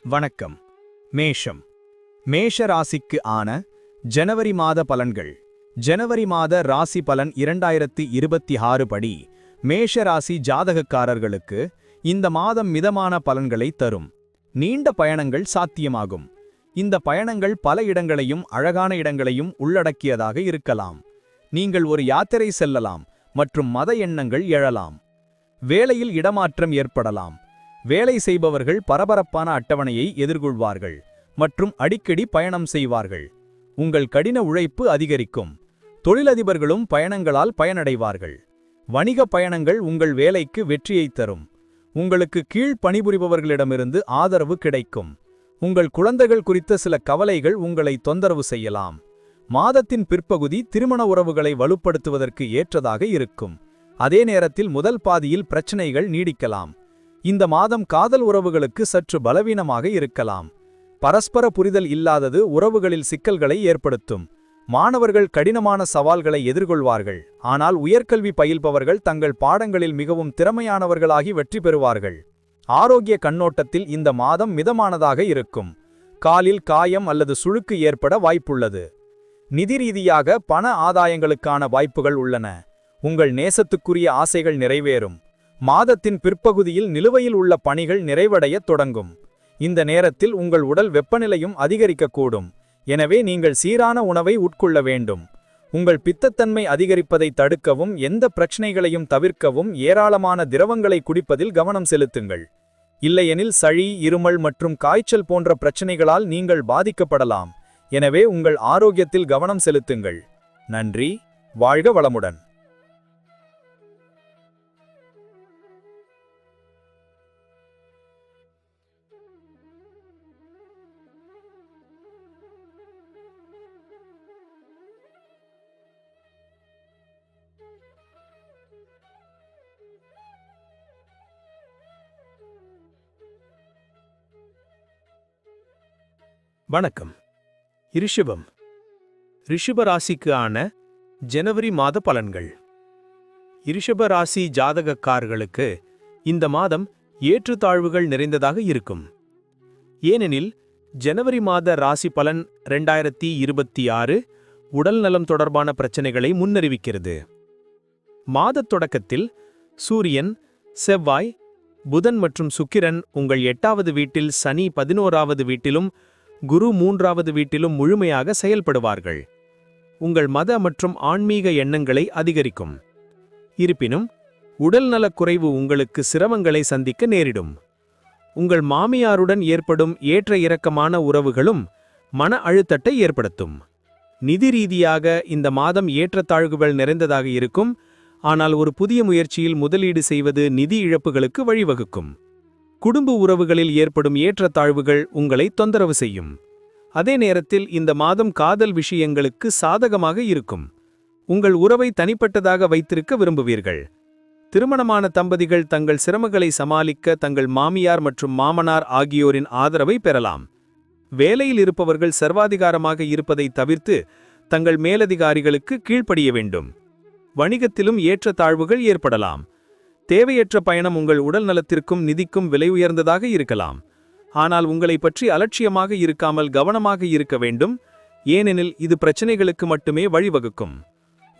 வணக்கம். மேஷம். மேஷ ராசிக்கு ஆன ஜனவரி மாத பலன்கள். ஜனவரி மாத ராசி பலன் 2026 படி மேஷ ராசி ஜாதகக்காரர்களுக்கு இந்த மாதம் மிதமான பலன்களை தரும். நீண்ட பயணங்கள் சாத்தியமாகும். இந்த பயணங்கள் பல இடங்களையும் அழகான இடங்களையும் உள்ளடக்கியதாக இருக்கலாம். நீங்கள் ஒரு யாத்திரை செல்லலாம் மற்றும் மத எண்ணங்கள் எழலாம். வேலையில் இடமாற்றம் ஏற்படலாம். வேலை செய்பவர்கள் பரபரப்பான அட்டவணையை எதிர்கொள்வார்கள் மற்றும் அடிக்கடி பயணம் செய்வார்கள். உங்கள் கடின உழைப்பு அதிகரிக்கும். தொழிலதிபர்களும் பயணங்களால் பயனடைவார்கள். வணிக பயணங்கள் உங்கள் வேலைக்கு வெற்றியை தரும். உங்களுக்கு கீழ் பணிபுரிபவர்களிடமிருந்து ஆதரவு கிடைக்கும். உங்கள் குழந்தைகள் குறித்த சில கவலைகள் உங்களை தொந்தரவு செய்யலாம். மாதத்தின் பிற்பகுதி திருமண உறவுகளை வலுப்படுத்துவதற்கு ஏற்றதாக இருக்கும். அதே நேரத்தில் முதல் பாதியில் பிரச்சனைகள் நீடிக்கலாம். இந்த மாதம் காதல் உறவுகளுக்கு சற்று பலவீனமாக இருக்கலாம். பரஸ்பர புரிதல் இல்லாதது உறவுகளில் சிக்கல்களை ஏற்படுத்தும். மாணவர்கள் கடினமான சவால்களை எதிர்கொள்வார்கள். ஆனால் உயர்கல்வி பயில்பவர்கள் தங்கள் பாடங்களில் மிகவும் திறமையானவர்களாகி வெற்றி பெறுவார்கள். ஆரோக்கிய கண்ணோட்டத்தில் இந்த மாதம் மிதமானதாக இருக்கும். காலில் காயம் அல்லது சுளுக்கு ஏற்பட வாய்ப்புள்ளது. நிதி ரீதியாக பண ஆதாயங்களுக்கான வாய்ப்புகள் உள்ளன. உங்கள் நேசத்துக்குரிய ஆசைகள் நிறைவேறும். மாதத்தின் பிற்பகுதியில் நிலுவையில் உள்ள பணிகள் நிறைவடையத் தொடங்கும். இந்த நேரத்தில் உங்கள் உடல் வெப்பநிலையும் அதிகரிக்கக்கூடும். எனவே நீங்கள் சீரான உணவை உட்கொள்ள வேண்டும். உங்கள் பித்தத்தன்மை அதிகரிப்பதை தடுக்கவும் எந்த பிரச்சனைகளையும் தவிர்க்கவும் ஏராளமான திரவங்களை குடிப்பதில் கவனம் செலுத்துங்கள். இல்லையெனில் சளி, இருமல் மற்றும் காய்ச்சல் போன்ற பிரச்சனைகளால் நீங்கள் பாதிக்கப்படலாம். எனவே உங்கள் ஆரோக்கியத்தில் கவனம் செலுத்துங்கள். நன்றி. வாழ்க வளமுடன். வணக்கம். ரிஷபம். ரிஷப ராசிக்கு ஆன ஜனவரி மாத பலன்கள். ரிஷப ராசி ஜாதகக்காரர்களுக்கு இந்த மாதம் ஏற்றுத்தாழ்வுகள் நிறைந்ததாக இருக்கும். ஏனெனில் ஜனவரி மாத ராசி பலன் 2026 உடல் நலம் தொடர்பான பிரச்சனைகளை முன்னறிவிக்கிறது. மாதத் தொடக்கத்தில் சூரியன், செவ்வாய், புதன் மற்றும் சுக்கிரன் உங்கள் 8வது வீட்டில், சனி 11வது வீட்டிலும், குரு 3வது வீட்டிலும் முழுமையாக செயல்படுவார்கள். உங்கள் மத மற்றும் ஆன்மீக எண்ணங்களை அதிகரிக்கும். இருப்பினும் உடல் நலக்குறைவு உங்களுக்கு சிரமங்களை சந்திக்க நேரிடும். உங்கள் மாமியாருடன் ஏற்படும் ஏற்ற இறக்கமான உறவுகளும் மன அழுத்தத்தை ஏற்படுத்தும். நிதி ரீதியாக இந்த மாதம் ஏற்றத்தாழ்வுகள் நிறைந்ததாக இருக்கும். ஆனால் ஒரு புதிய முயற்சியில் முதலீடு செய்வது நிதி இழப்புகளுக்கு வழிவகுக்கும். குடும்ப உறவுகளில் ஏற்படும் ஏற்றத்தாழ்வுகள் உங்களை தொந்தரவு செய்யும். அதே நேரத்தில் இந்த மாதம் காதல் விஷயங்களுக்கு சாதகமாக இருக்கும். உங்கள் உறவை தனிப்பட்டதாக வைத்திருக்க விரும்புவீர்கள். திருமணமான தம்பதிகள் தங்கள் சிரமங்களை சமாளிக்க தங்கள் மாமியார் மற்றும் மாமனார் ஆகியோரின் ஆதரவை பெறலாம். வேலையில் இருப்பவர்கள் சர்வாதிகாரமாக இருப்பதை தவிர்த்து தங்கள் மேலதிகாரிகளுக்கு கீழ்ப்படிய வேண்டும். வணிகத்திலும் ஏற்றத்தாழ்வுகள் ஏற்படலாம். தேவையற்ற பயணம் உங்கள் உடல் நலத்திற்கும் நிதிக்கும் விலை உயர்ந்ததாக இருக்கலாம். ஆனால் உங்களை பற்றி அலட்சியமாக இருக்காமல் கவனமாக இருக்க வேண்டும். ஏனெனில் இது பிரச்சனைகளுக்கு மட்டுமே வழிவகுக்கும்.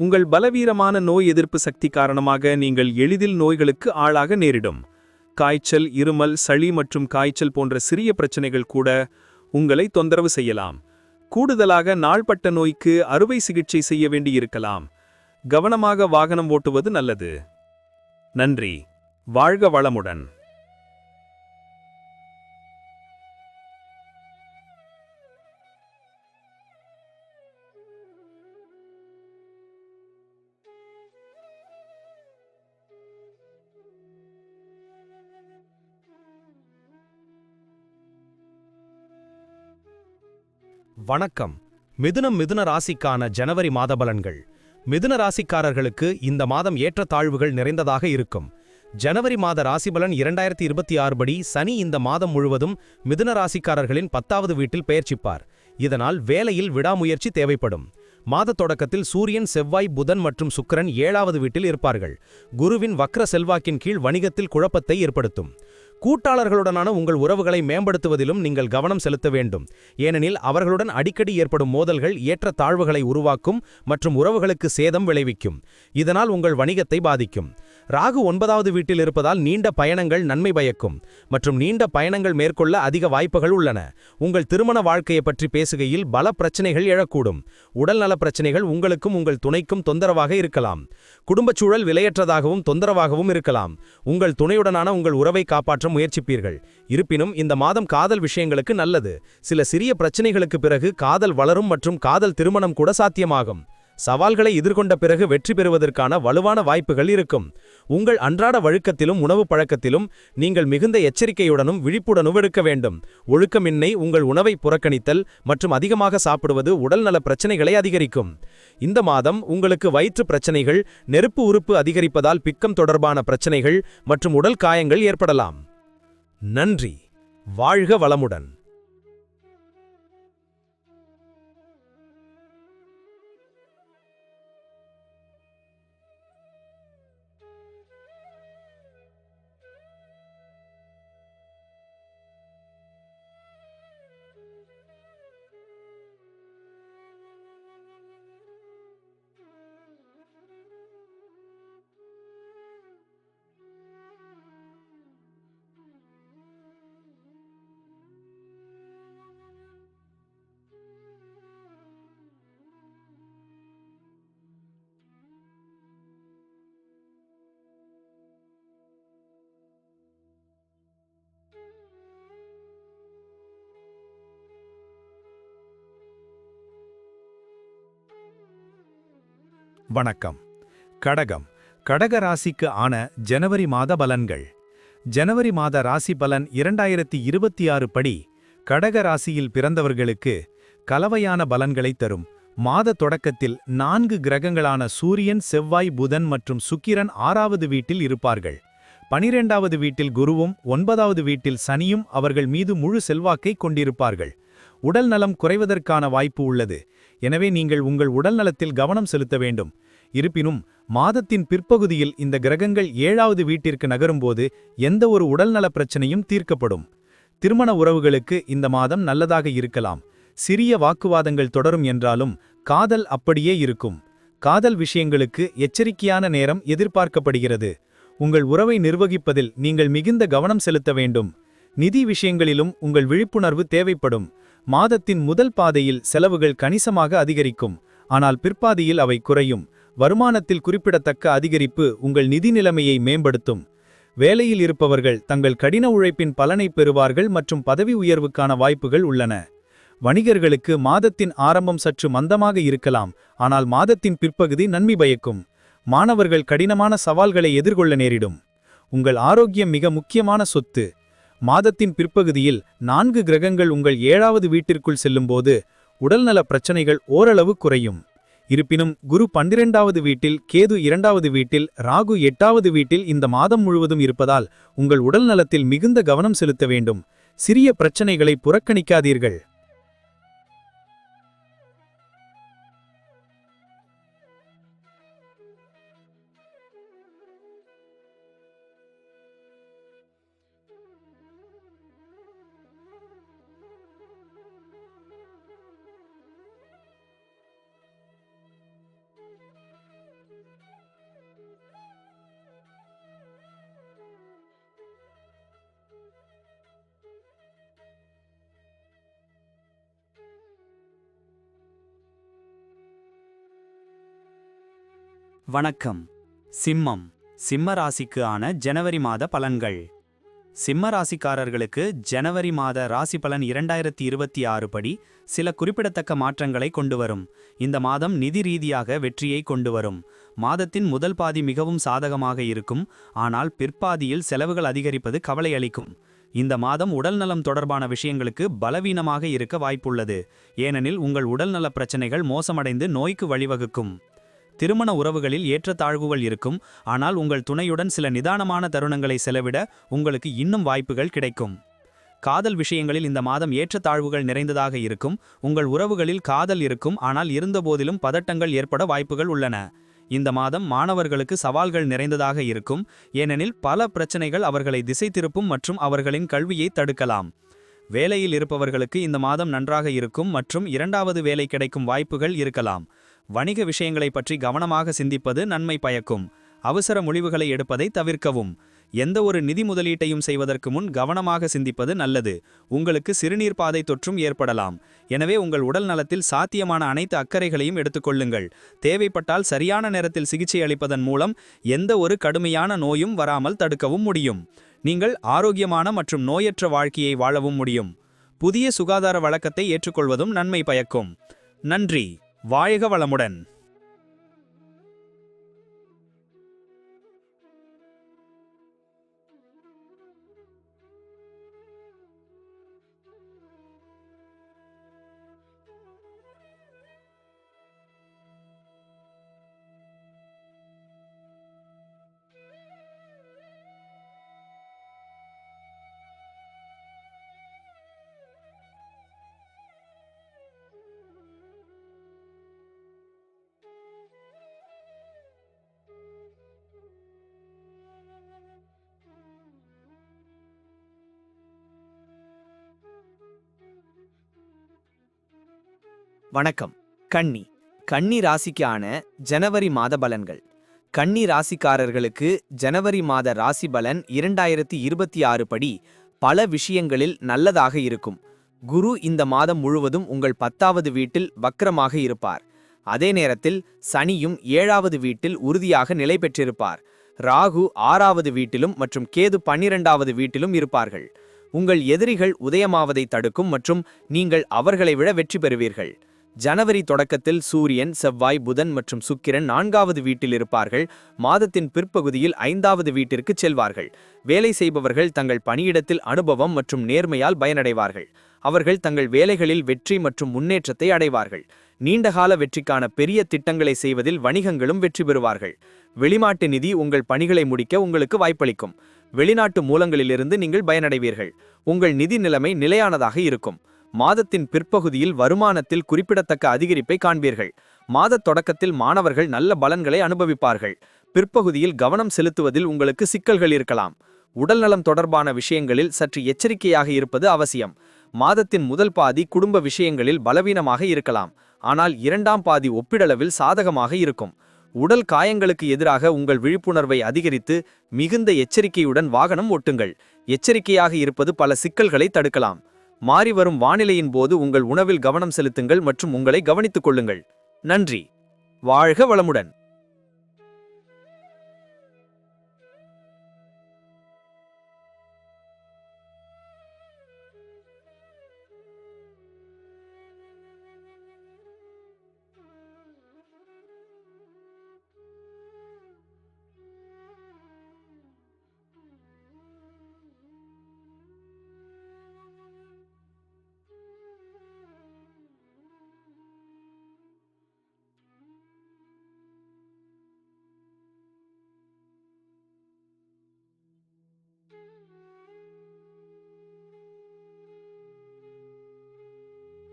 உங்கள் பலவீனமான நோய் எதிர்ப்பு சக்தி காரணமாக நீங்கள் எளிதில் நோய்களுக்கு ஆளாக நேரிடும். காய்ச்சல், இருமல், சளி மற்றும் காய்ச்சல் போன்ற சிறிய பிரச்சனைகள் கூட உங்களை தொந்தரவு செய்யலாம். கூடுதலாக நாள்பட்ட நோய்க்கு அறுவை சிகிச்சை செய்ய வேண்டியிருக்கலாம். கவனமாக வாகனம் ஓட்டுவது நல்லது. நன்றி. வாழ்க வளமுடன். வணக்கம். மிதுன ராசிக்கான ஜனவரி மாத பலன்கள். மிதுன ராசிக்காரர்களுக்கு இந்த மாதம் ஏற்றத்தாழ்வுகள் நிறைந்ததாக இருக்கும். ஜனவரி மாத ராசிபலன் 2026 படி சனி இந்த மாதம் முழுவதும் மிதுன ராசிக்காரர்களின் 10வது வீட்டில் பெயர்ச்சிப்பார். இதனால் வேலையில் விடாமுயற்சி தேவைப்படும். மாத தொடக்கத்தில் சூரியன், செவ்வாய், புதன் மற்றும் சுக்கிரன் 7வது வீட்டில் இருப்பார்கள். குருவின் வக்ர செல்வாக்கின் கீழ் வணிகத்தில் குழப்பத்தை ஏற்படுத்தும். கூட்டாளர்களுடனான உங்கள் உறவுகளை மேம்படுத்துவதிலும் நீங்கள் கவனம் செலுத்த வேண்டும். ஏனெனில் அவர்களுடன் அடிக்கடி ஏற்படும் மோதல்கள் ஏற்ற தாழ்வுகளை உருவாக்கும் மற்றும் உறவுகளுக்கு சேதம் விளைவிக்கும். இதனால் உங்கள் வணிகத்தை பாதிக்கும். ராகு 9வது வீட்டில் இருப்பதால் நீண்ட பயணங்கள் நன்மை பயக்கும் மற்றும் நீண்ட பயணங்கள் மேற்கொள்ள அதிக வாய்ப்புகள் உள்ளன. உங்கள் திருமண வாழ்க்கையை பற்றி பேசுகையில் பல பிரச்சனைகள் எழக்கூடும். உடல்நல பிரச்சனைகள் உங்களுக்கும் உங்கள் துணைக்கும் தொந்தரவாக இருக்கலாம். குடும்பச் சூழல் விலையற்றதாகவும் தொந்தரவாகவும் இருக்கலாம். உங்கள் துணையுடனான உங்கள் உறவை காப்பாற்ற முயற்சிப்பீர்கள். இருப்பினும் இந்த மாதம் காதல் விஷயங்களுக்கு நல்லது. சில சிறிய பிரச்சனைகளுக்கு பிறகு காதல் வளரும் மற்றும் காதல் திருமணம் கூட சாத்தியமாகும். சவால்களை எதிர்கொண்ட பிறகு வெற்றி பெறுவதற்கான வலுவான வாய்ப்புகள் இருக்கும். உங்கள் அன்றாட வழக்கத்திலும் உணவு பழக்கத்திலும் நீங்கள் மிகுந்த எச்சரிக்கையுடனும் விழிப்புடனும் இருக்க வேண்டும். ஒழுக்கமின்மை, உங்கள் உணவை புறக்கணித்தல் மற்றும் அதிகமாக சாப்பிடுவது உடல்நல பிரச்சனைகளை அதிகரிக்கும். இந்த மாதம் உங்களுக்கு வயிற்று பிரச்சனைகள், நெருப்பு உறுப்பு அதிகரிப்பதால் பிக்கம் தொடர்பான பிரச்சனைகள் மற்றும் உடல் காயங்கள் ஏற்படலாம். நன்றி. வாழ்க வளமுடன். வணக்கம். கடகம். கடக ராசிக்கு ஆன ஜனவரி மாத பலன்கள். ஜனவரி மாத ராசி பலன் 2026 படி கடக ராசியில் பிறந்தவர்களுக்கு கலவையான பலன்களை தரும். மாத தொடக்கத்தில் 4 கிரகங்களான சூரியன், செவ்வாய், புதன் மற்றும் சுக்கிரன் 6வது வீட்டில் இருப்பார்கள். 12வது வீட்டில் குருவும் 9வது வீட்டில் சனியும் அவர்கள் மீது முழு செல்வாக்கை கொண்டிருப்பார்கள். உடல் நலம் குறைவதற்கான வாய்ப்பு உள்ளது. எனவே நீங்கள் உங்கள் உடல் நலத்தில் கவனம் செலுத்த வேண்டும். இருப்பினும் மாதத்தின் பிற்பகுதியில் இந்த கிரகங்கள் 7வது வீட்டிற்கு நகரும்போது எந்த ஒரு உடல்நல பிரச்சனையும் தீர்க்கப்படும். திருமண உறவுகளுக்கு இந்த மாதம் நல்லதாக இருக்கலாம். சிறிய வாக்குவாதங்கள் தொடரும் என்றாலும் காதல் அப்படியே இருக்கும். காதல் விஷயங்களுக்கு எச்சரிக்கையான நேரம் எதிர்பார்க்கப்படுகிறது. உங்கள் உறவை நிர்வகிப்பதில் நீங்கள் மிகுந்த கவனம் செலுத்த வேண்டும். நிதி விஷயங்களிலும் உங்கள் விழிப்புணர்வு தேவைப்படும். மாதத்தின் முதல் பாதையில் செலவுகள் கணிசமாக அதிகரிக்கும். ஆனால் பிற்பாதியில் அவை குறையும். வருமானத்தில் குறிப்பிடத்தக்க அதிகரிப்பு உங்கள் நிதி நிலைமையை மேம்படுத்தும். வேலையில் இருப்பவர்கள் தங்கள் கடின உழைப்பின் பலனை பெறுவார்கள் மற்றும் பதவி உயர்வுக்கான வாய்ப்புகள் உள்ளன. வணிகர்களுக்கு மாதத்தின் ஆரம்பம் சற்று மந்தமாக இருக்கலாம். ஆனால் மாதத்தின் பிற்பகுதி நன்மை பயக்கும். மாணவர்கள் கடினமான சவால்களை எதிர்கொள்ள நேரிடும். உங்கள் ஆரோக்கியம் மிக முக்கியமான சொத்து. மாதத்தின் பிற்பகுதியில் 4 கிரகங்கள் உங்கள் 7வது வீட்டிற்குள் செல்லும்போது உடல்நல பிரச்சனைகள் ஓரளவு குறையும். இருப்பினும் குரு 12வது வீட்டில், கேது 2வது வீட்டில், ராகு 8வது வீட்டில் இந்த மாதம் முழுவதும் இருப்பதால் உங்கள் உடல் நலத்தில் மிகுந்த கவனம் செலுத்த வேண்டும். சிறிய பிரச்சனைகளை புறக்கணிக்காதீர்கள். வணக்கம். சிம்மம். சிம்ம ராசிக்கு ஆன ஜனவரி மாத பலன்கள். சிம்ம ராசிக்காரர்களுக்கு ஜனவரி மாத ராசி பலன் 2026 படி சில குறிப்பிடத்தக்க மாற்றங்களை கொண்டு வரும். இந்த மாதம் நிதி ரீதியாக வெற்றியை கொண்டு வரும். மாதத்தின் முதல் பாதி மிகவும் சாதகமாக இருக்கும். ஆனால் பிற்பாதியில் செலவுகள் அதிகரிப்பது கவலை அளிக்கும். இந்த மாதம் உடல்நலம் தொடர்பான விஷயங்களுக்கு பலவீனமாக இருக்க வாய்ப்புள்ளது. ஏனெனில் உங்கள் உடல்நல பிரச்சனைகள் மோசமடைந்து நோய்க்கு வழிவகுக்கும். திருமண உறவுகளில் ஏற்றத்தாழ்வுகள் இருக்கும். ஆனால் உங்கள் துணையுடன் சில நிதானமான தருணங்களை செலவிட உங்களுக்கு இன்னும் வாய்ப்புகள் கிடைக்கும். காதல் விஷயங்களில் இந்த மாதம் ஏற்றத்தாழ்வுகள் நிறைந்ததாக இருக்கும். உங்கள் உறவுகளில் காதல் இருக்கும். ஆனால் இருந்தபோதிலும் பதட்டங்கள் ஏற்பட வாய்ப்புகள் உள்ளன. இந்த மாதம் மாணவர்களுக்கு சவால்கள் நிறைந்ததாக இருக்கும், ஏனெனில் பல பிரச்சனைகள் அவர்களை திசை திருப்பும் மற்றும் அவர்களின் கல்வியை தடுக்கலாம். வேலையில் இருப்பவர்களுக்கு இந்த மாதம் நன்றாக இருக்கும் மற்றும் இரண்டாவது வேலை கிடைக்கும் வாய்ப்புகள் இருக்கலாம். வணிக விஷயங்களை பற்றி கவனமாக சிந்திப்பது நன்மை பயக்கும். அவசர முடிவுகளை எடுப்பதை தவிர்க்கவும். எந்த ஒரு நிதி முதலீட்டையும் செய்வதற்கு முன் கவனமாக சிந்திப்பது நல்லது. உங்களுக்கு சிறுநீர் பாதை தொற்றும் ஏற்படலாம். எனவே உங்கள் உடல் நலத்தில் சாத்தியமான அனைத்து அக்கறைகளையும் எடுத்துக்கொள்ளுங்கள். தேவைப்பட்டால் சரியான நேரத்தில் சிகிச்சை அளிப்பதன் மூலம் எந்த ஒரு கடுமையான நோயும் வராமல் தடுக்கவும் முடியும். நீங்கள் ஆரோக்கியமான மற்றும் நோயற்ற வாழ்க்கையை வாழவும் முடியும். புதிய சுகாதார வழக்கத்தை ஏற்றுக்கொள்வதும் நன்மை பயக்கும். நன்றி. வாழ்க வளமுடன். வணக்கம். கன்னி ராசிக்கான ஜனவரி மாத பலன்கள். கன்னி ராசிக்காரர்களுக்கு ஜனவரி மாத ராசி பலன் 2026 படி பல விஷயங்களில் நல்லதாக இருக்கும். குரு இந்த மாதம் முழுவதும் உங்கள் 10வது வீட்டில் வக்ரமாக இருப்பார். அதே நேரத்தில் சனியும் 7வது வீட்டில் உறுதியாக நிலை பெற்றிருப்பார். ராகு 6வது வீட்டிலும் மற்றும் கேது 12வது வீட்டிலும் இருப்பார்கள். உங்கள் எதிரிகள் உதயமாவதை தடுக்கும் மற்றும் நீங்கள் அவர்களை விட வெற்றி பெறுவீர்கள். ஜனவரி தொடக்கத்தில் சூரியன், செவ்வாய், புதன் மற்றும் சுக்கிரன் 4வது வீட்டில் இருப்பார்கள். மாதத்தின் பிற்பகுதியில் 5வது வீட்டிற்கு செல்வார்கள். வேலை செய்பவர்கள் தங்கள் பணியிடத்தில் அனுபவம் மற்றும் நேர்மையால் பயனடைவார்கள். அவர்கள் தங்கள் வேலைகளில் வெற்றி மற்றும் முன்னேற்றத்தை அடைவார்கள். நீண்டகால வெற்றிக்கான பெரிய திட்டங்களை செய்வதில் வணிகங்களும் வெற்றி பெறுவார்கள். வெளிநாட்டு நிதி உங்கள் பணிகளை முடிக்க உங்களுக்கு வாய்ப்பளிக்கும். வெளிநாட்டு மூலங்களிலிருந்து நீங்கள் பயனடைவீர்கள். உங்கள் நிதி நிலைமை நிலையானதாக இருக்கும். மாதத்தின் பிற்பகுதியில் வருமானத்தில் குறிப்பிடத்தக்க அதிகரிப்பை காண்பீர்கள். மாதத் தொடக்கத்தில் மாணவர்கள் நல்ல பலன்களை அனுபவிப்பார்கள். பிற்பகுதியில் கவனம் செலுத்துவதில் உங்களுக்கு சிக்கல்கள் இருக்கலாம். உடல்நலம் தொடர்பான விஷயங்களில் சற்று எச்சரிக்கையாக இருப்பது அவசியம். மாதத்தின் முதல் பாதி குடும்ப விஷயங்களில் பலவீனமாக இருக்கலாம், ஆனால் 2ஆம் பாதி ஒப்பிடளவில் சாதகமாக இருக்கும். உடல் காயங்களுக்கு எதிராக உங்கள் விழிப்புணர்வை அதிகரித்து மிகுந்த எச்சரிக்கையுடன் வாகனம் ஓட்டுங்கள். எச்சரிக்கையாக இருப்பது பல சிக்கல்களை தடுக்கலாம். மாறிவரும் வானிலையின் போது உங்கள் உணவில் கவனம் செலுத்துங்கள் மற்றும் உங்களை கவனித்துக் கொள்ளுங்கள். நன்றி. வாழ்க வளமுடன்.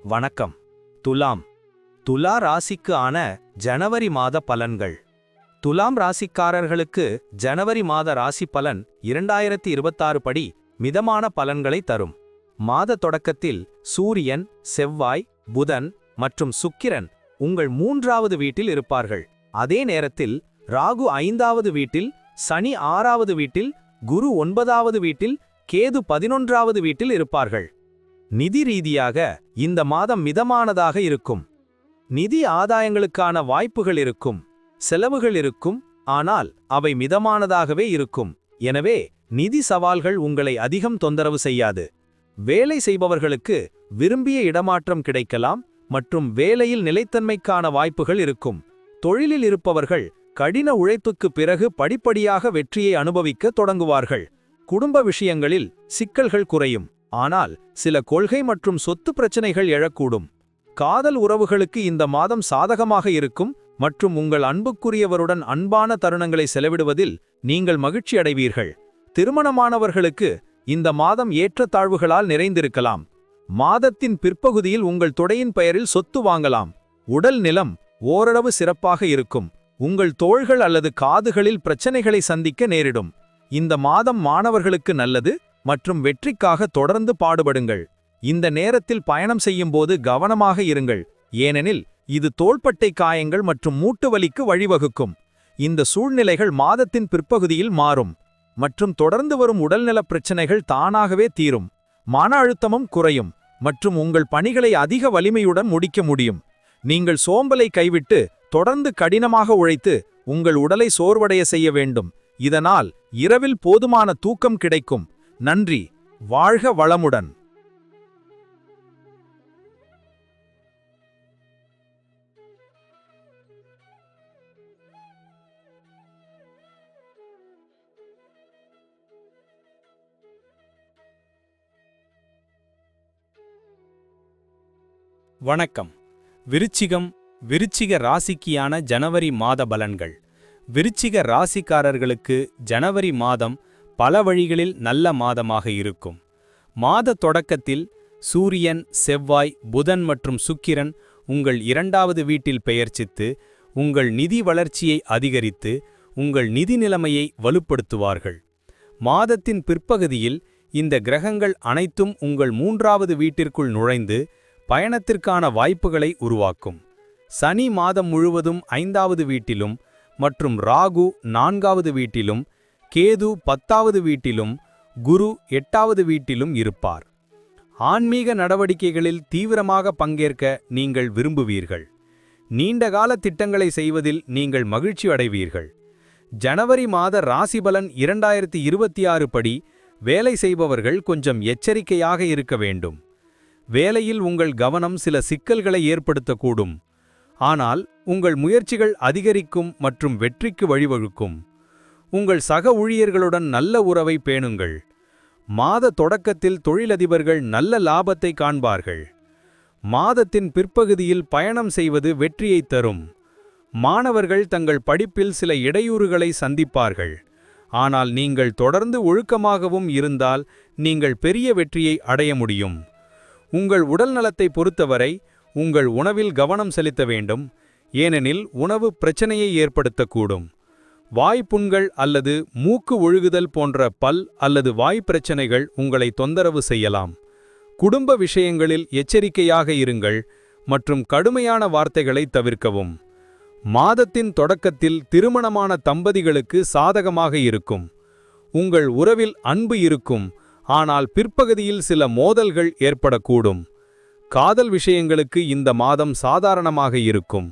வணக்கம். துலா ராசிக்கு ஆன ஜனவரி மாத பலன்கள். துலாம் ராசிக்காரர்களுக்கு ஜனவரி மாத ராசி பலன் 2026 படி மிதமான பலன்களை தரும். மாத தொடக்கத்தில் சூரியன், செவ்வாய், புதன் மற்றும் சுக்கிரன் உங்கள் 3வது வீட்டில் இருப்பார்கள். அதே நேரத்தில் ராகு 5வது வீட்டில், சனி 6வது வீட்டில், குரு 9வது வீட்டில், கேது 11வது வீட்டில் இருப்பார்கள். நிதி ரீதியாக இந்த மாதம் மிதமானதாக இருக்கும். நிதி ஆதாயங்களுக்கான வாய்ப்புகள் இருக்கும். செலவுகள் இருக்கும், ஆனால் அவை மிதமானதாகவே இருக்கும். எனவே நிதி சவால்கள் உங்களை அதிகம் தொந்தரவு செய்யாது. வேலை செய்பவர்களுக்கு விரும்பிய இடமாற்றம் கிடைக்கலாம் மற்றும் வேலையில் நிலைத்தன்மைக்கான வாய்ப்புகள் இருக்கும். தொழிலில் இருப்பவர்கள் கடின உழைப்புக்கு பிறகு படிப்படியாக வெற்றியை அனுபவிக்க தொடங்குவார்கள். குடும்ப விஷயங்களில் சிக்கல்கள் குறையும், ஆனால் சில கொள்கை மற்றும் சொத்து பிரச்சனைகள் எழக்கூடும். காதல் உறவுகளுக்கு இந்த மாதம் சாதகமாக இருக்கும் மற்றும் உங்கள் அன்புக்குரியவருடன் அன்பான தருணங்களை செலவிடுவதில் நீங்கள் மகிழ்ச்சி அடைவீர்கள். திருமணமானவர்களுக்கு இந்த மாதம் ஏற்றத்தாழ்வுகளால் நிறைந்திருக்கலாம். மாதத்தின் பிற்பகுதியில் உங்கள் துணையின் பெயரில் சொத்து வாங்கலாம். உடல் நிலம் ஓரளவு சிறப்பாக இருக்கும். உங்கள் தோள்கள் அல்லது காதுகளில் பிரச்சனைகளை சந்திக்க நேரிடும். இந்த மாதம் மாணவர்களுக்கு நல்லது மற்றும் வெற்றிக்காக தொடர்ந்து பாடுபடுங்கள். இந்த நேரத்தில் பயணம் செய்யும்போது கவனமாக இருங்கள், ஏனெனில் இது தோள்பட்டை காயங்கள் மற்றும் மூட்டு வலிக்கு வழிவகுக்கும். இந்த சூழ்நிலைகள் மாதத்தின் பிற்பகுதியில் மாறும் மற்றும் தொடர்ந்து வரும் உடல்நலப் பிரச்சினைகள் தானாகவே தீரும். மன அழுத்தமும் குறையும் மற்றும் உங்கள் பணிகளை அதிக வலிமையுடன் முடிக்க முடியும். நீங்கள் சோம்பலை கைவிட்டு தொடர்ந்து கடினமாக உழைத்து உங்கள் உடலை சோர்வடைய செய்ய வேண்டும். இதனால் இரவில் போதுமான தூக்கம் கிடைக்கும். நன்றி. வாழ்க வளமுடன். வணக்கம். விருச்சிக ராசிக்கான ஜனவரி மாத பலன்கள். விருச்சிக ராசிக்காரர்களுக்கு ஜனவரி மாதம் பல வழிகளில் நல்ல மாதமாக இருக்கும். மாத தொடக்கத்தில் சூரியன், செவ்வாய், புதன் மற்றும் சுக்கிரன் உங்கள் 2வது வீட்டில் பெயர்ச்சித்து உங்கள் நிதி வளர்ச்சியை அதிகரித்து உங்கள் நிதி நிலைமையை வலுப்படுத்துவார்கள். மாதத்தின் பிற்பகுதியில் இந்த கிரகங்கள் அனைத்தும் உங்கள் 3வது வீட்டிற்குள் நுழைந்து பயணத்திற்கான வாய்ப்புகளை உருவாக்கும். சனி மாதம் முழுவதும் 5வது வீட்டிலும் மற்றும் ராகு 4வது வீட்டிலும், கேது 10வது வீட்டிலும், குரு 8வது வீட்டிலும் இருப்பார். ஆன்மீக நடவடிக்கைகளில் தீவிரமாக பங்கேற்க நீங்கள் விரும்புவீர்கள். நீண்டகால திட்டங்களை செய்வதில் நீங்கள் மகிழ்ச்சி அடைவீர்கள். ஜனவரி மாத ராசிபலன் 2026 படி வேலை செய்பவர்கள் கொஞ்சம் எச்சரிக்கையாக இருக்க வேண்டும். வேலையில் உங்கள் கவனம் சில சிக்கல்களை ஏற்படுத்தக்கூடும், ஆனால் உங்கள் முயற்சிகள் அதிகரிக்கும் மற்றும் வெற்றிக்கு வழிவகுக்கும். உங்கள் சக ஊழியர்களுடன் நல்ல உறவை பேணுங்கள். மாத தொடக்கத்தில் தொழிலதிபர்கள் நல்ல லாபத்தை காண்பார்கள். மாதத்தின் பிற்பகுதியில் பயணம் செய்வது வெற்றியை தரும். மாணவர்கள் தங்கள் படிப்பில் சில இடையூறுகளை சந்திப்பார்கள், ஆனால் நீங்கள் தொடர்ந்து ஒழுக்கமாகவும் இருந்தால் நீங்கள் பெரிய வெற்றியை அடைய முடியும். உங்கள் உடல் நலத்தை பொறுத்தவரை உங்கள் உணவில் கவனம் செலுத்த வேண்டும், ஏனெனில் உணவு பிரச்சனையை ஏற்படுத்தக்கூடும். வாய்ப்புண்கள் அல்லது மூக்கு ஒழுகுதல் போன்ற பல் அல்லது வாய் பிரச்சனைகள் உங்களை தொந்தரவு செய்யலாம். குடும்ப விஷயங்களில் எச்சரிக்கையாக இருங்கள் மற்றும் கடுமையான வார்த்தைகளை தவிர்க்கவும். மாதத்தின் தொடக்கத்தில் திருமணமான தம்பதிகளுக்கு சாதகமாக இருக்கும். உங்கள் உறவில் அன்பு இருக்கும், ஆனால் பிற்பகுதியில் சில மோதல்கள் ஏற்படக்கூடும். காதல் விஷயங்களுக்கு இந்த மாதம் சாதாரணமாக இருக்கும்.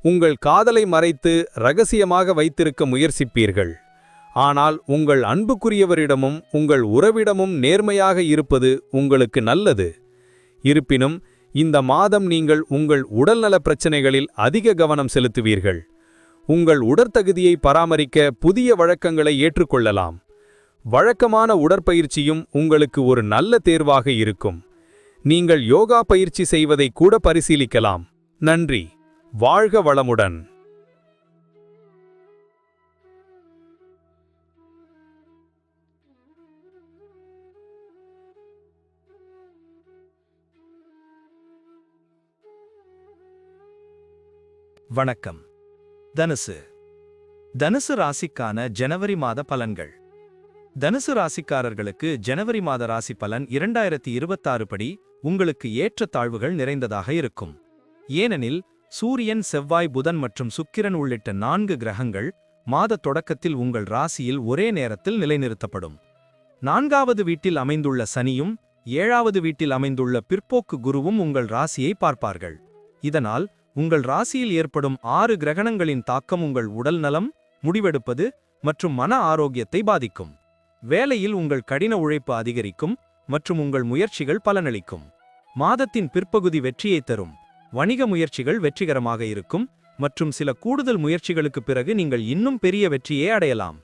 உங்கள் காதலை மறைத்து இரகசியமாக வைத்திருக்க முயற்சிப்பீர்கள், ஆனால் உங்கள் அன்புக்குரியவரிடமும் உங்கள் உறவிடமும் நேர்மையாக இருப்பது உங்களுக்கு நல்லது. இருப்பினும் இந்த மாதம் நீங்கள் உங்கள் உடல்நல பிரச்சினைகளில் அதிக கவனம் செலுத்துவீர்கள். உங்கள் உடற்தகுதியை பராமரிக்க புதிய வழக்கங்களை ஏற்றுக்கொள்ளலாம். வழக்கமான உடற்பயிற்சியும் உங்களுக்கு ஒரு நல்ல தேர்வாக இருக்கும். நீங்கள் யோகா பயிற்சி செய்வதை கூட பரிசீலிக்கலாம். நன்றி. வாழ்க வளமுடன். வணக்கம். தனுசு ராசிக்கான ஜனவரி மாத பலன்கள். தனுசு ராசிக்காரர்களுக்கு ஜனவரி மாத ராசி பலன் 2026 படி உங்களுக்கு ஏற்ற தாழ்வுகள் நிறைந்ததாக இருக்கும். ஏனெனில் சூரியன், செவ்வாய், புதன் மற்றும் சுக்கிரன் உள்ளிட்ட 4 கிரகங்கள் மாத தொடக்கத்தில் உங்கள் ராசியில் ஒரே நேரத்தில் நிலைநிறுத்தப்படும். 4வது வீட்டில் அமைந்துள்ள சனியும் 7வது வீட்டில் அமைந்துள்ள பிற்போக்கு குருவும் உங்கள் ராசியை பார்ப்பார்கள். இதனால் உங்கள் ராசியில் ஏற்படும் 6 கிரகணங்களின் தாக்கம் உங்கள் உடல் நலம், முடிவெடுப்பது மற்றும் மன ஆரோக்கியத்தை பாதிக்கும். வேலையில் உங்கள் கடின உழைப்பு அதிகரிக்கும் மற்றும் உங்கள் முயற்சிகள் பலனளிக்கும். மாதத்தின் பிற்பகுதி வெற்றியை தரும். வணிக முயற்சிகள் வெற்றிகரமாக இருக்கும் மற்றும் சில கூடுதல் முயற்சிகளுக்கு பிறகு நீங்கள் இன்னும் பெரிய வெற்றியை அடையலாம்.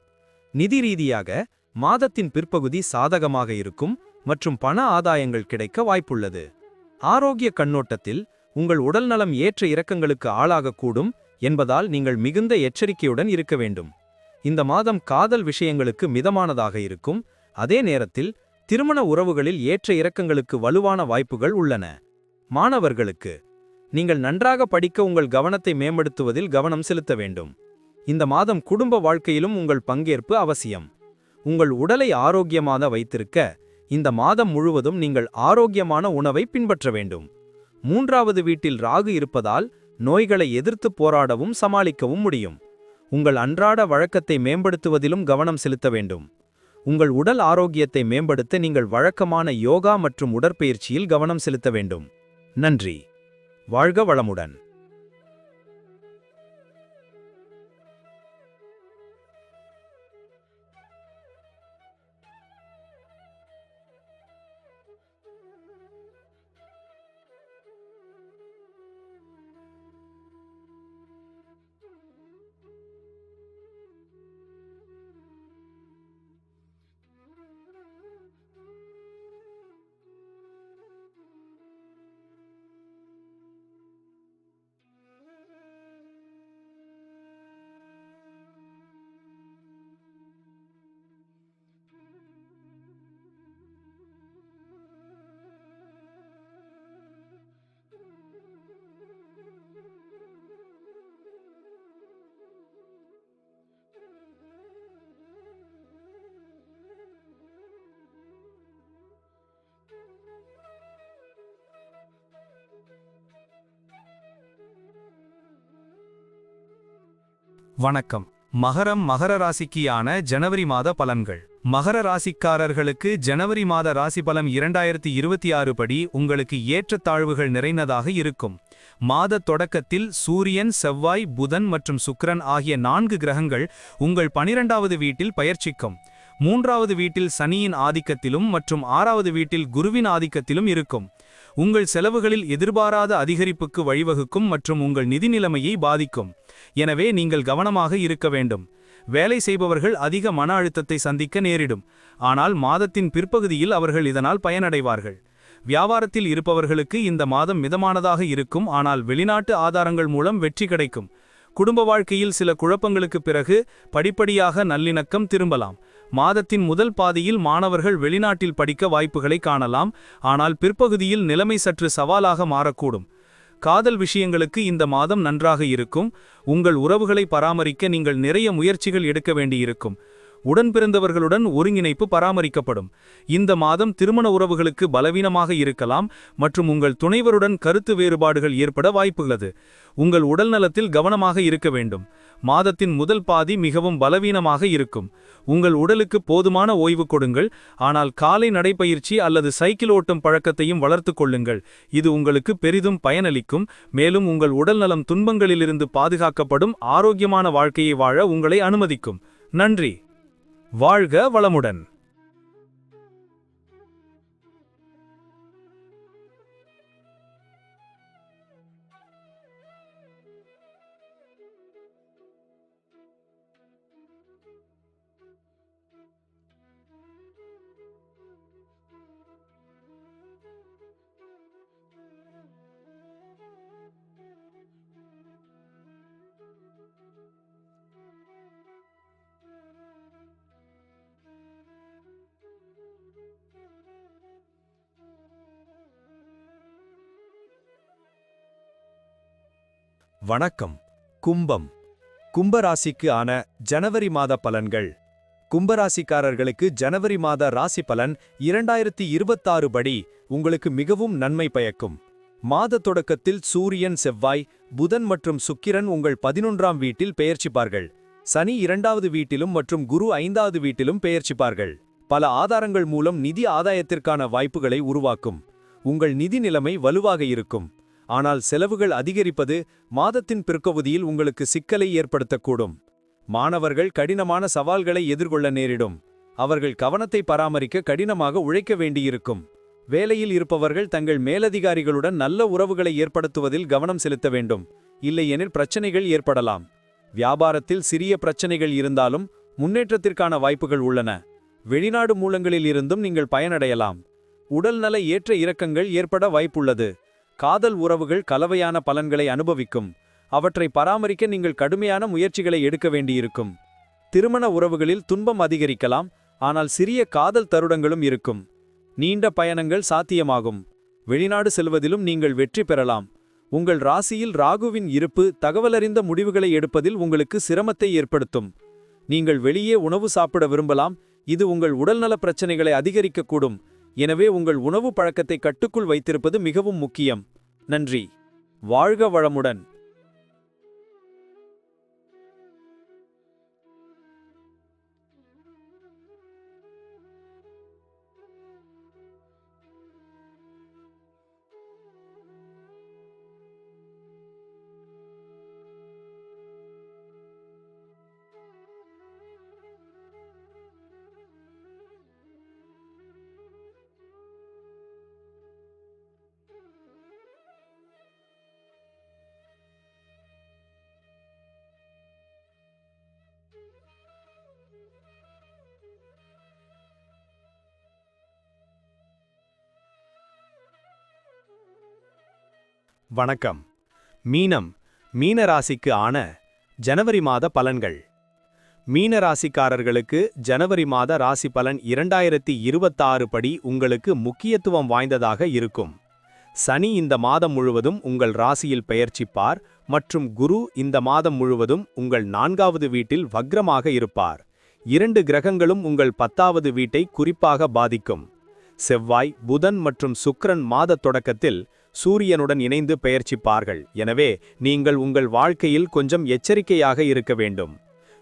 நிதி ரீதியாக மாதத்தின் பிற்பகுதி சாதகமாக இருக்கும் மற்றும் பண ஆதாயங்கள் கிடைக்க வாய்ப்புள்ளது. ஆரோக்கிய கண்ணோட்டத்தில் உங்கள் உடல்நலம் ஏற்ற இறக்கங்களுக்கு ஆளாகக்கூடும் என்பதால் நீங்கள் மிகுந்த எச்சரிக்கையுடன் இருக்க வேண்டும். இந்த மாதம் காதல் விஷயங்களுக்கு மிதமானதாக இருக்கும். அதே நேரத்தில் திருமண உறவுகளில் ஏற்ற இறக்கங்களுக்கு வலுவான வாய்ப்புகள் உள்ளன. மாணவர்களுக்கு நீங்கள் நன்றாக படிக்க உங்கள் கவனத்தை மேம்படுத்துவதில் கவனம் செலுத்த வேண்டும். இந்த மாதம் குடும்ப வாழ்க்கையிலும் உங்கள் பங்கேற்பு அவசியம். உங்கள் உடலை ஆரோக்கியமாக வைத்திருக்க இந்த மாதம் முழுவதும் நீங்கள் ஆரோக்கியமான உணவை பின்பற்ற வேண்டும். 3வது வீட்டில் ராகு இருப்பதால் நோய்களை எதிர்த்து போராடவும் சமாளிக்கவும் முடியும். உங்கள் அன்றாட வழக்கத்தை மேம்படுத்துவதிலும் கவனம் செலுத்த வேண்டும். உங்கள் உடல் ஆரோக்கியத்தை மேம்படுத்த நீங்கள் வழக்கமான யோகா மற்றும் உடற்பயிற்சியில் கவனம் செலுத்த வேண்டும். நன்றி. வாழ்க வளமுடன். வணக்கம். மகர ராசிக்கான ஜனவரி மாத பலன்கள். மகர ராசிக்காரர்களுக்கு ஜனவரி மாத ராசி பலன் 2026 படி உங்களுக்கு ஏற்றத்தாழ்வுகள் நிறைந்ததாக இருக்கும். மாத தொடக்கத்தில் சூரியன், செவ்வாய், புதன் மற்றும் சுக்கிரன் ஆகிய 4 கிரகங்கள் உங்கள் 12வது வீட்டில் பயிற்சிக்கும். 3வது வீட்டில் சனியின் ஆதிக்கத்திலும் மற்றும் 6வது வீட்டில் குருவின் ஆதிக்கத்திலும் இருக்கும். உங்கள் செலவுகளில் எதிர்பாராத அதிகரிப்புக்கு வழிவகுக்கும் மற்றும் உங்கள் நிதி நிலைமையை பாதிக்கும். எனவே நீங்கள் கவனமாக இருக்க வேண்டும். வேலை செய்பவர்கள் அதிக மன அழுத்தத்தை சந்திக்க நேரிடும். ஆனால் மாதத்தின் பிற்பகுதியில் அவர்கள் இதனால் பயனடைவார்கள். வியாபாரத்தில் இருப்பவர்களுக்கு இந்த மாதம் மிதமானதாக இருக்கும். ஆனால் வெளிநாட்டு ஆதாரங்கள் மூலம் வெற்றி கிடைக்கும். குடும்ப வாழ்க்கையில் சில குழப்பங்களுக்கு பிறகு படிப்படியாக நல்லிணக்கம் திரும்பலாம். மாதத்தின் முதல் பாதியில் மாணவர்கள் வெளிநாட்டில் படிக்க வாய்ப்புகளை காணலாம். ஆனால் பிற்பகுதியில் நிலைமை சற்று சவாலாக மாறக்கூடும். காதல் விஷயங்களுக்கு இந்த மாதம் நன்றாக இருக்கும். உங்கள் உறவுகளை பராமரிக்க நீங்கள் நிறைய முயற்சிகள் எடுக்க வேண்டியிருக்கும். உடன்பிறந்தவர்களுடன் ஒருங்கிணைப்பு பராமரிக்கப்படும். இந்த மாதம் திருமண உறவுகளுக்கு பலவீனமாக இருக்கலாம் மற்றும் உங்கள் துணைவருடன் கருத்து வேறுபாடுகள் ஏற்பட வாய்ப்புள்ளது. உங்கள் உடல்நலத்தில் கவனமாக இருக்க வேண்டும். மாதத்தின் முதல் பாதி மிகவும் பலவீனமாக இருக்கும். உங்கள் உடலுக்கு போதுமான ஓய்வு கொடுங்கள். ஆனால் காலை நடைப்பயிற்சி அல்லது சைக்கிள் ஓட்டும் பழக்கத்தையும் வளர்த்து கொள்ளுங்கள். இது உங்களுக்கு பெரிதும் பயனளிக்கும். மேலும் உங்கள் உடல்நலம் துன்பங்களிலிருந்து பாதுகாக்கப்படும் ஆரோக்கியமான வாழ்க்கையை வாழ உங்களை அனுமதிக்கும். நன்றி. வாழ்க வளமுடன். வணக்கம். கும்பம். கும்பராசிக்கு ஆன ஜனவரி மாத பலன்கள். கும்பராசிக்காரர்களுக்கு ஜனவரி மாத ராசி பலன் 2026 படி உங்களுக்கு மிகவும் நன்மை பயக்கும். மாத தொடக்கத்தில் சூரியன், செவ்வாய், புதன் மற்றும் சுக்கிரன் உங்கள் 11ஆம் வீட்டில் பெயர்ச்சிப்பார்கள். சனி 2வது வீட்டிலும் மற்றும் குரு 5வது வீட்டிலும் பெயர்ச்சிப்பார்கள். பல ஆதாரங்கள் மூலம் நிதி ஆதாயத்திற்கான வாய்ப்புகளை உருவாக்கும். உங்கள் நிதி நிலைமை வலுவாக இருக்கும். ஆனால் செலவுகள் அதிகரிப்பது மாதத்தின் பிற்பகுதியில் உங்களுக்கு சிக்கலை ஏற்படுத்தக்கூடும். மாணவர்கள் கடினமான சவால்களை எதிர்கொள்ள நேரிடும். அவர்கள் கவனத்தை பராமரிக்க கடினமாக உழைக்க வேண்டியிருக்கும். வேலையில் இருப்பவர்கள் தங்கள் மேலதிகாரிகளுடன் நல்ல உறவுகளை ஏற்படுத்துவதில் கவனம் செலுத்த வேண்டும். இல்லையெனில் பிரச்சனைகள் ஏற்படலாம். வியாபாரத்தில் சிறிய பிரச்சனைகள் இருந்தாலும் முன்னேற்றத்திற்கான வாய்ப்புகள் உள்ளன. வெளிநாடு மூலங்களில் இருந்தும் நீங்கள் பயனடையலாம். உடல்நல ஏற்ற இறக்கங்கள் ஏற்பட வாய்ப்புள்ளது. காதல் உறவுகள் கலவையான பலன்களை அனுபவிக்கும். அவற்றை பராமரிக்க நீங்கள் கடுமையான முயற்சிகளை எடுக்க வேண்டியிருக்கும். திருமண உறவுகளில் துன்பம் அதிகரிக்கலாம். ஆனால் சிறிய காதல் தருணங்களும் இருக்கும். நீண்ட பயணங்கள் சாத்தியமாகும். வெளிநாடு செல்வதிலும் நீங்கள் வெற்றி பெறலாம். உங்கள் ராசியில் ராகுவின் இருப்பு தகவலறிந்த முடிவுகளை எடுப்பதில் உங்களுக்கு சிரமத்தை ஏற்படுத்தும். நீங்கள் வெளியே உணவு சாப்பிட விரும்பலாம், இது உங்கள் உடல்நல பிரச்சனைகளை அதிகரிக்கக்கூடும். எனவே உங்கள் உணவு பழக்கத்தை கட்டுக்குள் வைத்திருப்பது மிகவும் முக்கியம். நன்றி. வாழ்க வளமுடன். வணக்கம். மீன ராசிக்கு ஆன ஜனவரி மாத பலன்கள். மீன ராசிக்காரர்களுக்கு ஜனவரி மாத ராசி பலன் 2026 படி உங்களுக்கு முக்கியத்துவம் வாய்ந்ததாக இருக்கும். சனி இந்த மாதம் முழுவதும் உங்கள் ராசியில் பெயர்ச்சிப்பார் மற்றும் குரு இந்த மாதம் முழுவதும் உங்கள் 4வது வீட்டில் வக்ரமாக இருப்பார். 2 கிரகங்களும் உங்கள் 10வது வீட்டை குறிப்பாக பாதிக்கும். செவ்வாய், புதன் மற்றும் சுக்கிரன் மாத தொடக்கத்தில் சூரியனுடன் இணைந்து பெயர்ச்சிப்பார்கள். எனவே நீங்கள் உங்கள் வாழ்க்கையில் கொஞ்சம் எச்சரிக்கையாக இருக்க வேண்டும்.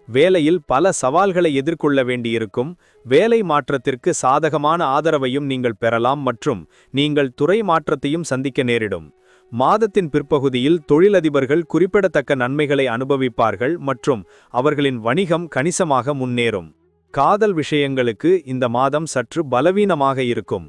வேலையில் பல சவால்களை எதிர்கொள்ள வேண்டியிருக்கும். வேலை மாற்றத்திற்கு சாதகமான ஆதரவையும் நீங்கள் பெறலாம் மற்றும் நீங்கள் துறை மாற்றத்தையும் சந்திக்க நேரிடும். மாதத்தின் பிற்பகுதியில் தொழிலதிபர்கள் குறிப்பிடத்தக்க நன்மைகளை அனுபவிப்பார்கள் மற்றும் அவர்களின் வணிகம் கணிசமாக முன்னேறும். காதல் விஷயங்களுக்கு இந்த மாதம் சற்று பலவீனமாக இருக்கும்.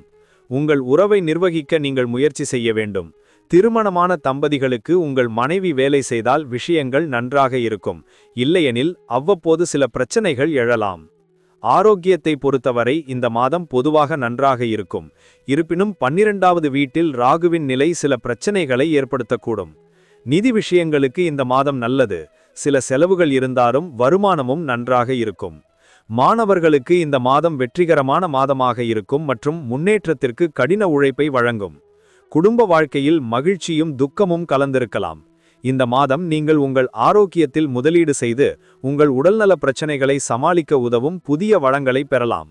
உங்கள் உறவை நிர்வகிக்க நீங்கள் முயற்சி செய்ய வேண்டும். திருமணமான தம்பதிகளுக்கு உங்கள் மனைவி வேலை செய்தால் விஷயங்கள் நன்றாக இருக்கும். இல்லையெனில் அவ்வப்போது சில பிரச்சனைகள் எழலாம். ஆரோக்கியத்தை பொறுத்தவரை இந்த மாதம் பொதுவாக நன்றாக இருக்கும். இருப்பினும் 12வது வீட்டில் ராகுவின் நிலை சில பிரச்சனைகளை ஏற்படுத்தக்கூடும். நிதி விஷயங்களுக்கு இந்த மாதம் நல்லது. சில செலவுகள் இருந்தாலும் வருமானமும் நன்றாக இருக்கும். மாணவர்களுக்கு இந்த மாதம் வெற்றிகரமான மாதமாக இருக்கும் மற்றும் முன்னேற்றத்திற்கு கடின உழைப்பை வழங்கும். குடும்ப வாழ்க்கையில் மகிழ்ச்சியும் துக்கமும் கலந்திருக்கலாம். இந்த மாதம் நீங்கள் உங்கள் ஆரோக்கியத்தில் முதலீடு செய்து உங்கள் உடல்நல பிரச்சனைகளை சமாளிக்க உதவும் புதிய வளங்களை பெறலாம்.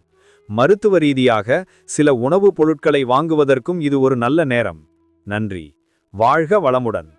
மருத்துவ ரீதியாக சில உணவுப் பொருட்களை வாங்குவதற்கும் இது ஒரு நல்ல நேரம். நன்றி. வாழ்க வளமுடன்.